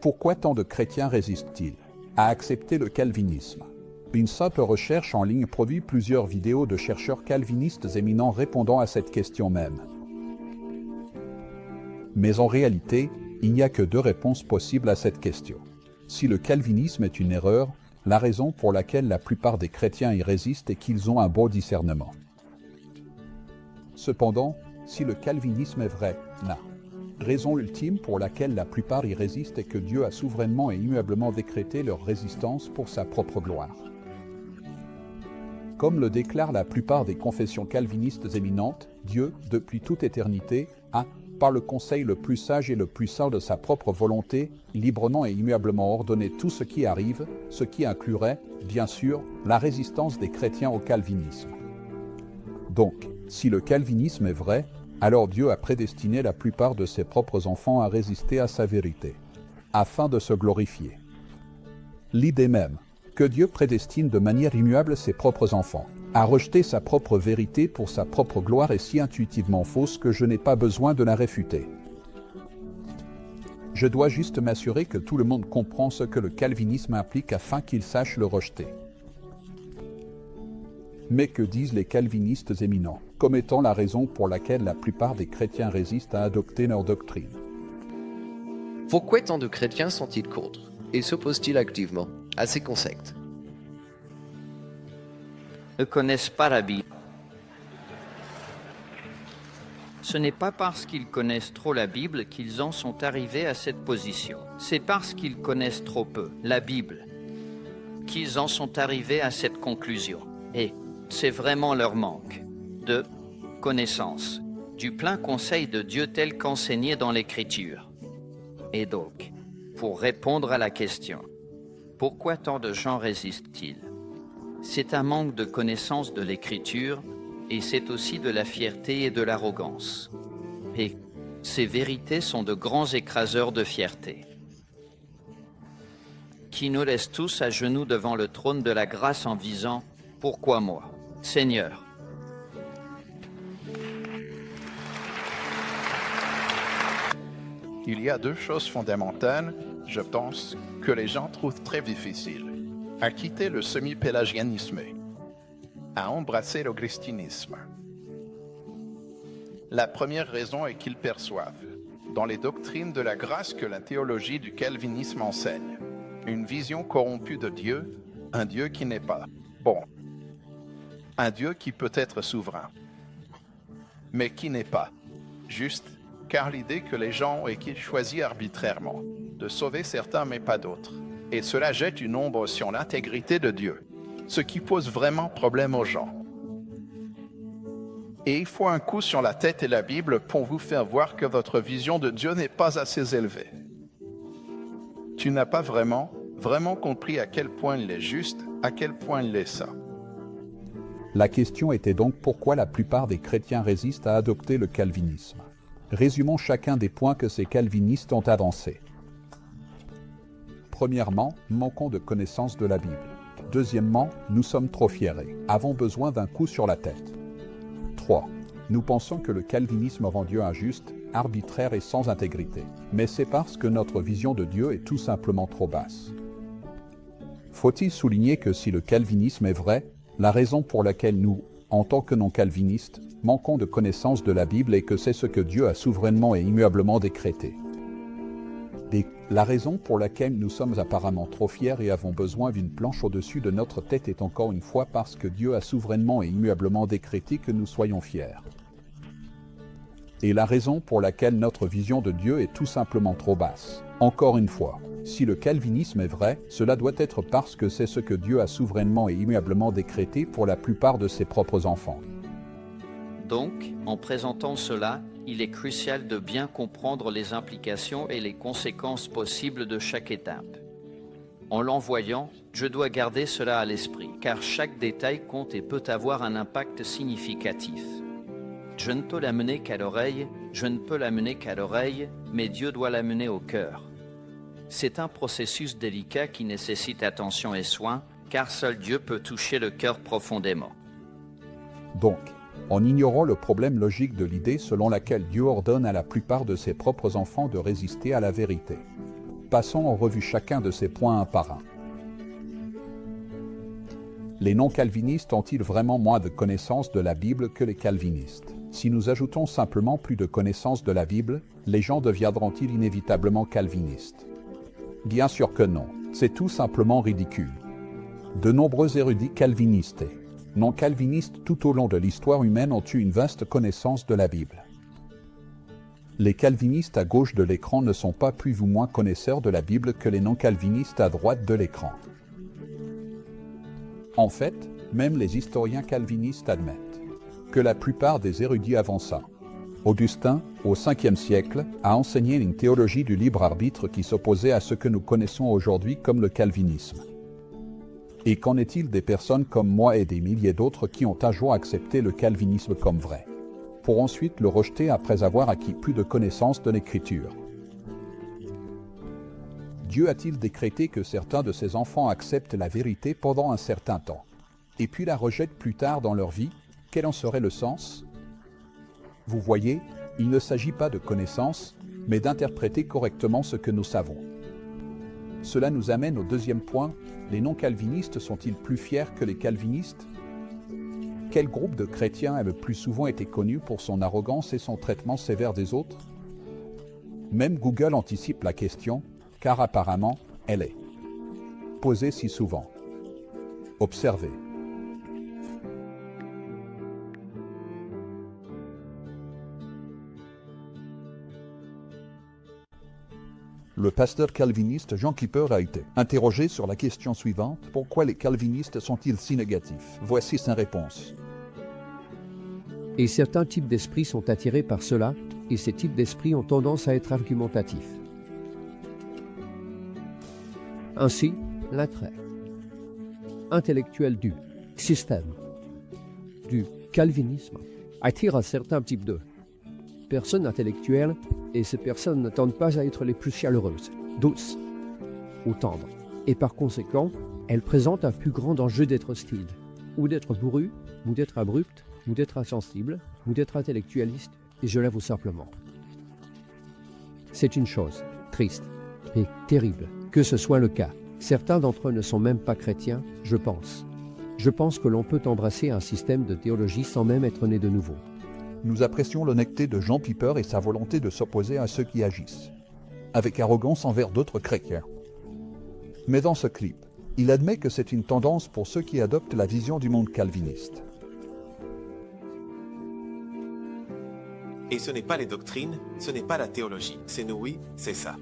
Pourquoi tant de chrétiens résistent-ils à accepter le calvinisme? Une simple recherche en ligne produit plusieurs vidéos de chercheurs calvinistes éminents répondant à cette question même. Mais en réalité, il n'y a que deux réponses possibles à cette question. Si le calvinisme est une erreur, la raison pour laquelle la plupart des chrétiens y résistent est qu'ils ont un bon discernement. Cependant, si le calvinisme est vrai, la raison ultime pour laquelle la plupart y résistent est que Dieu a souverainement et immuablement décrété leur résistance pour sa propre gloire. Comme le déclarent la plupart des confessions calvinistes éminentes, Dieu, depuis toute éternité, a, par le conseil le plus sage et le plus saint de sa propre volonté, librement et immuablement ordonné tout ce qui arrive, ce qui inclurait, bien sûr, la résistance des chrétiens au calvinisme. Donc, si le calvinisme est vrai, alors Dieu a prédestiné la plupart de ses propres enfants à résister à sa vérité, afin de se glorifier. L'idée même que Dieu prédestine de manière immuable ses propres enfants à rejeter sa propre vérité pour sa propre gloire est si intuitivement fausse que je n'ai pas besoin de la réfuter. Je dois juste m'assurer que tout le monde comprend ce que le calvinisme implique afin qu'il sache le rejeter. Mais que disent les calvinistes éminents, comme étant la raison pour laquelle la plupart des chrétiens résistent à adopter leur doctrine? Pourquoi tant de chrétiens sont-ils contre et s'opposent-ils activement à ces concepts? Ne connaissent pas la Bible. Ce n'est pas parce qu'ils connaissent trop la Bible qu'ils en sont arrivés à cette position. C'est parce qu'ils connaissent trop peu la Bible qu'ils en sont arrivés à cette conclusion. Et c'est vraiment leur manque de connaissance du plein conseil de Dieu tel qu'enseigné dans l'Écriture. Et donc, pour répondre à la question, pourquoi tant de gens résistent-ils? C'est un manque de connaissance de l'Écriture et c'est aussi de la fierté et de l'arrogance. Et ces vérités sont de grands écraseurs de fierté qui nous laissent tous à genoux devant le trône de la grâce en disant « Pourquoi moi, Seigneur ?» Il y a deux choses fondamentales, je pense, que les gens trouvent très difficiles. À quitter le semi-pélagianisme, à embrasser le christianisme. La première raison est qu'ils perçoivent, dans les doctrines de la grâce que la théologie du calvinisme enseigne, une vision corrompue de Dieu, un Dieu qui n'est pas bon, un Dieu qui peut être souverain, mais qui n'est pas juste, car l'idée que les gens ont été choisis arbitrairement, de sauver certains mais pas d'autres, et cela jette une ombre sur l'intégrité de Dieu, ce qui pose vraiment problème aux gens. Et il faut un coup sur la tête et la Bible pour vous faire voir que votre vision de Dieu n'est pas assez élevée. Tu n'as pas vraiment compris à quel point il est juste, à quel point il est saint. La question était donc pourquoi la plupart des chrétiens résistent à adopter le calvinisme. Résumons chacun des points que ces calvinistes ont avancés. Premièrement, manquons de connaissance de la Bible. Deuxièmement, nous sommes trop fiers et avons besoin d'un coup sur la tête. 3. Nous pensons que le calvinisme rend Dieu injuste, arbitraire et sans intégrité. Mais c'est parce que notre vision de Dieu est tout simplement trop basse. Faut-il souligner que si le calvinisme est vrai, la raison pour laquelle nous, en tant que non-calvinistes, manquons de connaissance de la Bible est que c'est ce que Dieu a souverainement et immuablement décrété. Et la raison pour laquelle nous sommes apparemment trop fiers et avons besoin d'une planche au-dessus de notre tête est encore une fois parce que Dieu a souverainement et immuablement décrété que nous soyons fiers. Et la raison pour laquelle notre vision de Dieu est tout simplement trop basse. Encore une fois, si le calvinisme est vrai, cela doit être parce que c'est ce que Dieu a souverainement et immuablement décrété pour la plupart de ses propres enfants. Donc, en présentant cela, il est crucial de bien comprendre les implications et les conséquences possibles de chaque étape. En l'envoyant, je dois garder cela à l'esprit, car chaque détail compte et peut avoir un impact significatif. Je ne peux l'amener qu'à l'oreille, mais Dieu doit l'amener au cœur. C'est un processus délicat qui nécessite attention et soin, car seul Dieu peut toucher le cœur profondément. Donc, en ignorant le problème logique de l'idée selon laquelle Dieu ordonne à la plupart de ses propres enfants de résister à la vérité. Passons en revue chacun de ces points un par un. Les non-calvinistes ont-ils vraiment moins de connaissances de la Bible que les calvinistes? Si nous ajoutons simplement plus de connaissances de la Bible, les gens deviendront-ils inévitablement calvinistes? Bien sûr que non, c'est tout simplement ridicule. De nombreux érudits calvinistes et non-calvinistes tout au long de l'histoire humaine ont eu une vaste connaissance de la Bible. Les calvinistes à gauche de l'écran ne sont pas plus ou moins connaisseurs de la Bible que les non-calvinistes à droite de l'écran. En fait, même les historiens calvinistes admettent que la plupart des érudits avant ça, Augustin, au 5e siècle, a enseigné une théologie du libre arbitre qui s'opposait à ce que nous connaissons aujourd'hui comme le calvinisme. Et qu'en est-il des personnes comme moi et des milliers d'autres qui ont un jour accepté le calvinisme comme vrai, pour ensuite le rejeter après avoir acquis plus de connaissances de l'Écriture? Dieu a-t-il décrété que certains de ses enfants acceptent la vérité pendant un certain temps, et puis la rejettent plus tard dans leur vie? Quel en serait le sens? Vous voyez, il ne s'agit pas de connaissance, mais d'interpréter correctement ce que nous savons. Cela nous amène au deuxième point. Les non-calvinistes sont-ils plus fiers que les calvinistes? Quel groupe de chrétiens a le plus souvent été connu pour son arrogance et son traitement sévère des autres? Même Google anticipe la question, car apparemment, elle est posée si souvent. Observez. Le pasteur calviniste Jean Kipper a été interrogé sur la question suivante: pourquoi les calvinistes sont-ils si négatifs? Voici sa réponse. Et certains types d'esprits sont attirés par cela, et ces types d'esprits ont tendance à être argumentatifs. Ainsi, l'attrait intellectuel du système du calvinisme attire un certain type de personnes intellectuelles, et ces personnes ne tendent pas à être les plus chaleureuses, douces ou tendres. Et par conséquent, elles présentent un plus grand danger d'être hostiles, ou d'être bourrues, ou d'être abruptes, ou d'être insensibles, ou d'être intellectualistes, et je l'avoue simplement. C'est une chose triste et terrible que ce soit le cas. Certains d'entre eux ne sont même pas chrétiens, je pense. Je pense que l'on peut embrasser un système de théologie sans même être né de nouveau. Nous apprécions l'honnêteté de Jean Piper et sa volonté de s'opposer à ceux qui agissent avec arrogance envers d'autres chrétiens. Mais dans ce clip, il admet que c'est une tendance pour ceux qui adoptent la vision du monde calviniste. Et ce n'est pas les doctrines, ce n'est pas la théologie, c'est nous, oui, c'est ça.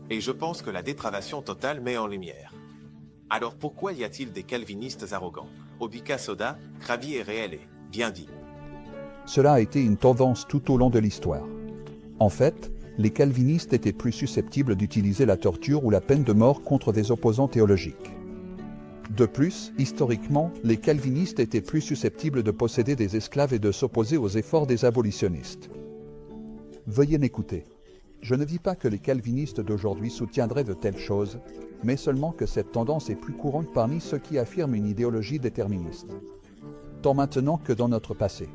Et je pense que la dépravation totale met en lumière. Alors pourquoi y a-t-il des calvinistes arrogants? Obika Soda, Krabi est réel et bien dit. Cela a été une tendance tout au long de l'histoire. En fait, les calvinistes étaient plus susceptibles d'utiliser la torture ou la peine de mort contre des opposants théologiques. De plus, historiquement, les calvinistes étaient plus susceptibles de posséder des esclaves et de s'opposer aux efforts des abolitionnistes. Veuillez m'écouter. Je ne dis pas que les calvinistes d'aujourd'hui soutiendraient de telles choses, mais seulement que cette tendance est plus courante parmi ceux qui affirment une idéologie déterministe, tant maintenant que dans notre passé.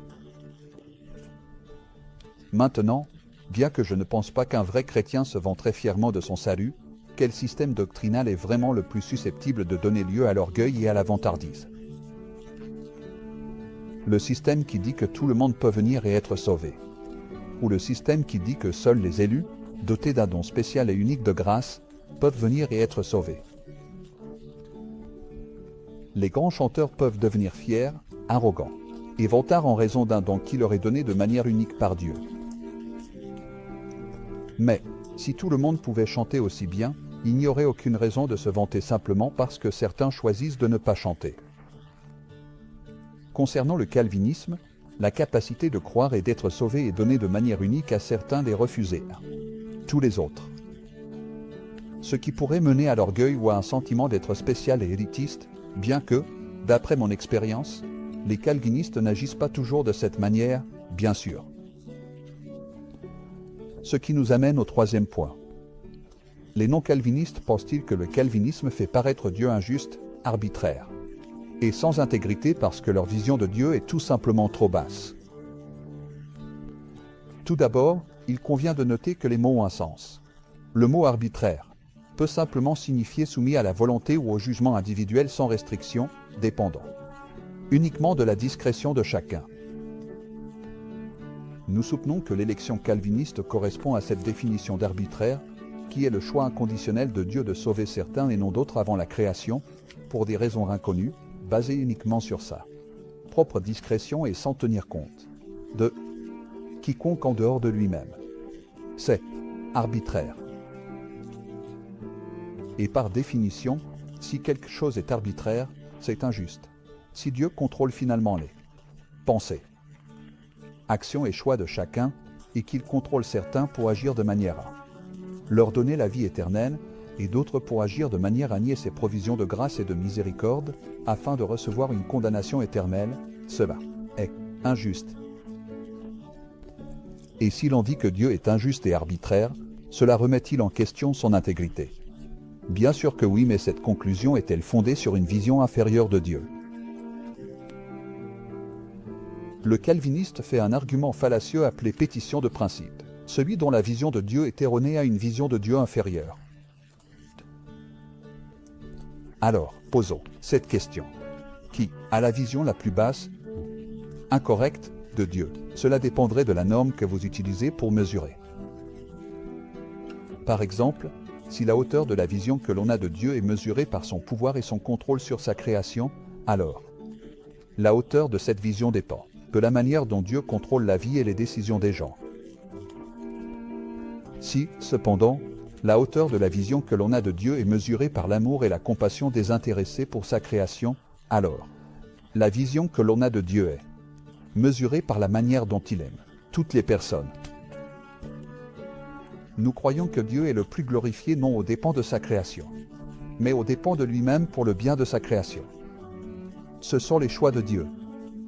Maintenant, bien que je ne pense pas qu'un vrai chrétien se vante très fièrement de son salut, quel système doctrinal est vraiment le plus susceptible de donner lieu à l'orgueil et à la vantardise? Le système qui dit que tout le monde peut venir et être sauvé? Ou le système qui dit que seuls les élus, dotés d'un don spécial et unique de grâce, peuvent venir et être sauvés? Les grands chanteurs peuvent devenir fiers, arrogants et vantards en raison d'un don qui leur est donné de manière unique par Dieu. Mais, si tout le monde pouvait chanter aussi bien, il n'y aurait aucune raison de se vanter simplement parce que certains choisissent de ne pas chanter. Concernant le calvinisme, la capacité de croire et d'être sauvé est donnée de manière unique à certains et refusée à tous les autres. Ce qui pourrait mener à l'orgueil ou à un sentiment d'être spécial et élitiste, bien que, d'après mon expérience, les calvinistes n'agissent pas toujours de cette manière, bien sûr. Ce qui nous amène au troisième point. Les non-calvinistes pensent-ils que le calvinisme fait paraître Dieu injuste, arbitraire et sans intégrité parce que leur vision de Dieu est tout simplement trop basse? Tout d'abord, il convient de noter que les mots ont un sens. Le mot arbitraire peut simplement signifier soumis à la volonté ou au jugement individuel sans restriction, dépendant uniquement de la discrétion de chacun. Nous soutenons que l'élection calviniste correspond à cette définition d'arbitraire, qui est le choix inconditionnel de Dieu de sauver certains et non d'autres avant la création, pour des raisons inconnues, basées uniquement sur sa propre discrétion et sans tenir compte de quiconque en dehors de lui-même. C'est arbitraire. Et par définition, si quelque chose est arbitraire, c'est injuste. Si Dieu contrôle finalement les pensées, actions et choix de chacun, et qu'il contrôle certains pour agir de manière à leur donner la vie éternelle, et d'autres pour agir de manière à nier ses provisions de grâce et de miséricorde, afin de recevoir une condamnation éternelle, cela est injuste. Et si l'on dit que Dieu est injuste et arbitraire, cela remet-il en question son intégrité? Bien sûr que oui, mais cette conclusion est-elle fondée sur une vision inférieure de Dieu? Le calviniste fait un argument fallacieux appelé pétition de principe. Celui dont la vision de Dieu est erronée a une vision de Dieu inférieure. Alors, posons cette question. Qui a la vision la plus basse, incorrecte, de Dieu? Cela dépendrait de la norme que vous utilisez pour mesurer. Par exemple, si la hauteur de la vision que l'on a de Dieu est mesurée par son pouvoir et son contrôle sur sa création, alors la hauteur de cette vision dépend de la manière dont Dieu contrôle la vie et les décisions des gens. Si, cependant, la hauteur de la vision que l'on a de Dieu est mesurée par l'amour et la compassion désintéressée pour sa création, alors la vision que l'on a de Dieu est mesurée par la manière dont il aime toutes les personnes. Nous croyons que Dieu est le plus glorifié non aux dépens de sa création, mais aux dépens de lui-même pour le bien de sa création. Ce sont les choix de Dieu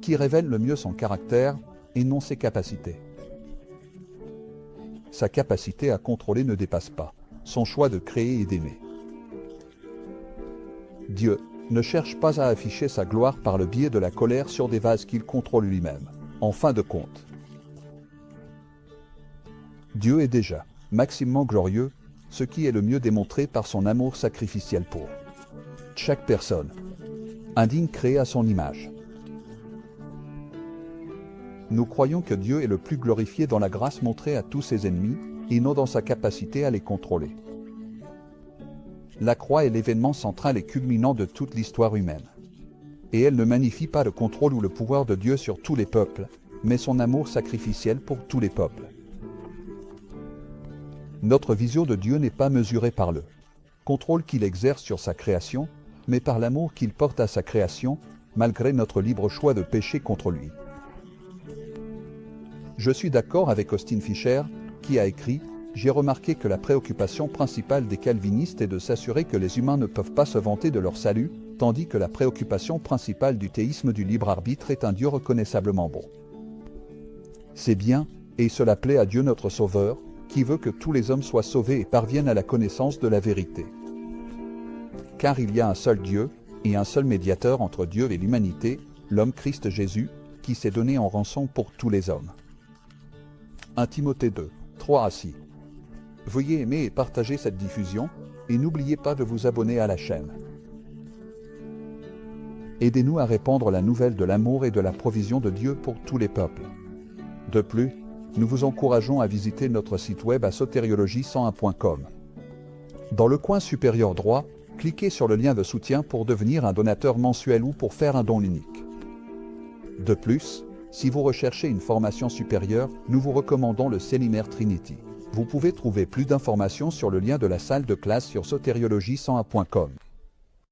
qui révèlent le mieux son caractère et non ses capacités. Sa capacité à contrôler ne dépasse pas son choix de créer et d'aimer. Dieu ne cherche pas à afficher sa gloire par le biais de la colère sur des vases qu'il contrôle lui-même. En fin de compte, Dieu est déjà maximement glorieux, ce qui est le mieux démontré par son amour sacrificiel pour chaque personne, indigne créée à son image. Nous croyons que Dieu est le plus glorifié dans la grâce montrée à tous ses ennemis, et non dans sa capacité à les contrôler. La croix est l'événement central et culminant de toute l'histoire humaine. Et elle ne magnifie pas le contrôle ou le pouvoir de Dieu sur tous les peuples, mais son amour sacrificiel pour tous les peuples. Notre vision de Dieu n'est pas mesurée par le contrôle qu'il exerce sur sa création, mais par l'amour qu'il porte à sa création, malgré notre libre choix de pécher contre lui. Je suis d'accord avec Austin Fisher, qui a écrit « J'ai remarqué que la préoccupation principale des calvinistes est de s'assurer que les humains ne peuvent pas se vanter de leur salut, tandis que la préoccupation principale du théisme du libre arbitre est un Dieu reconnaissablement bon. C'est bien, et cela plaît à Dieu notre Sauveur, qui veut que tous les hommes soient sauvés et parviennent à la connaissance de la vérité. Car il y a un seul Dieu, et un seul médiateur entre Dieu et l'humanité, l'homme Christ Jésus, qui s'est donné en rançon pour tous les hommes. 1 Timothée 2, 3-6. Veuillez aimer et partager cette diffusion, et n'oubliez pas de vous abonner à la chaîne. Aidez-nous à répandre la nouvelle de l'amour et de la provision de Dieu pour tous les peuples. De plus, nous vous encourageons à visiter notre site web à sotériologie101.com. Dans le coin supérieur droit, cliquez sur le lien de soutien pour devenir un donateur mensuel ou pour faire un don unique. De plus, si vous recherchez une formation supérieure, nous vous recommandons le séminaire Trinity. Vous pouvez trouver plus d'informations sur le lien de la salle de classe sur sotériologie101.com.